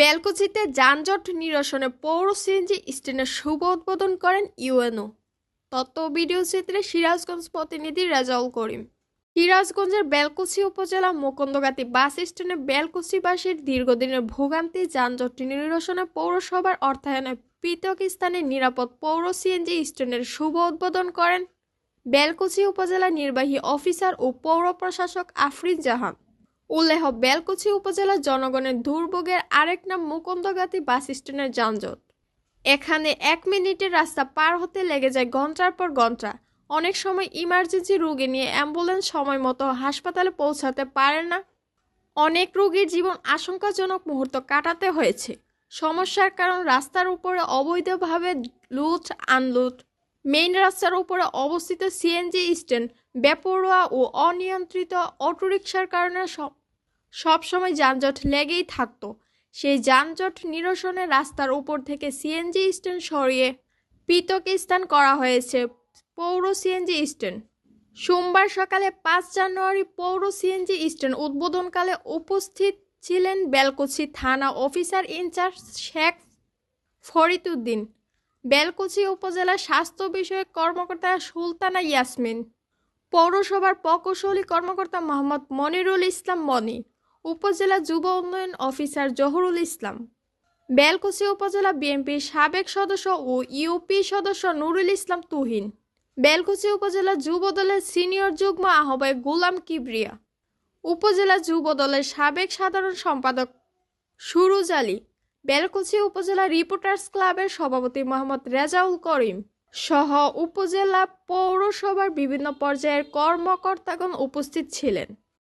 বেলকুচিতে যানজট নিরসনে পৌর সিএনজি স্ট্যান্ডের শুভ উদ্বোধন করেন ইউএনও। তথ্য ও ভিডিও চিত্রে সিরাজগঞ্জ প্রতিনিধি রেজাউল করিম। সিরাজগঞ্জের বেলকুচি উপজেলা মুকুন্দগাতী বাস স্ট্যান্ডে বেলকুচিবাসীর দীর্ঘদিনের ভোগান্তি যানজট নিরসনে পৌরসভার অর্থায়নে পৃথক স্থানে নিরাপদ পৌর সিএনজি স্ট্যান্ডের শুভ উদ্বোধন করেন বেলকুচি উপজেলা নির্বাহী অফিসার ও পৌর প্রশাসক আফরিন জাহান। উল্লেখ, বেলকুচি উপজেলার জনগণের দুর্ভোগের আরেক নাম মুকুন্দগাতী বাস স্ট্যান্ডের যানজট। এখানে 1 মিনিটের রাস্তা পার হতে লেগে যায় ঘন্টার পর ঘন্টা। অনেক সময় ইমার্জেন্সি রোগী নিয়ে অ্যাম্বুলেন্স সময় মতো হাসপাতালে পৌঁছাতে পারে না। অনেক রোগীর জীবন আশঙ্কাজনক মুহূর্ত কাটাতে হয়েছে। সমস্যার কারণ রাস্তার উপরে অবৈধভাবে লুট আনলুট, মেইন রাস্তার উপরে অবস্থিত সিএনজি স্ট্যান্ড, বেপরোয়া ও অনিয়ন্ত্রিত অটোরিকশার কারণে সবসময় যানজট লেগেই থাকতো। সেই যানজট নিরসনে রাস্তার উপর থেকে সিএনজি স্ট্যান্ড সরিয়ে পৃথক স্থান করা হয়েছে পৌর সিএনজি স্ট্যান্ড। সোমবার সকালে 5 জানুয়ারি পৌর সিএনজি স্ট্যান্ড উদ্বোধনকালে উপস্থিত ছিলেন বেলকুচি থানা অফিসার ইনচার্জ শেখ ফরিদ উদ্দিন, বেলকুচি উপজেলা স্বাস্থ্য বিষয়ক কর্মকর্তা সুলতানা ইয়াসমিন, পৌরসভার প্রকৌশলী কর্মকর্তা মোহাম্মদ মনিরুল ইসলাম মনি, উপজেলা যুব উন্নয়ন অফিসার জহুরুল ইসলাম, বেলকুচি উপজেলা বিএনপির সাবেক সদস্য ও ইউপি সদস্য নুরুল ইসলাম তুহিন, বেলকুচি উপজেলা যুব দলের সিনিয়র যুগ্ম আহ্বায়ক গোলাম কিবরিয়া, উপজেলা যুব দলের সাবেক সাধারণ সম্পাদক সুরুজ আলী, বেলকুচি উপজেলা রিপোর্টার্স ক্লাবের সভাপতি মোহাম্মদ রেজাউল করিম সহ উপজেলা পৌরসভার বিভিন্ন পর্যায়ের কর্মকর্তাগণ উপস্থিত ছিলেন।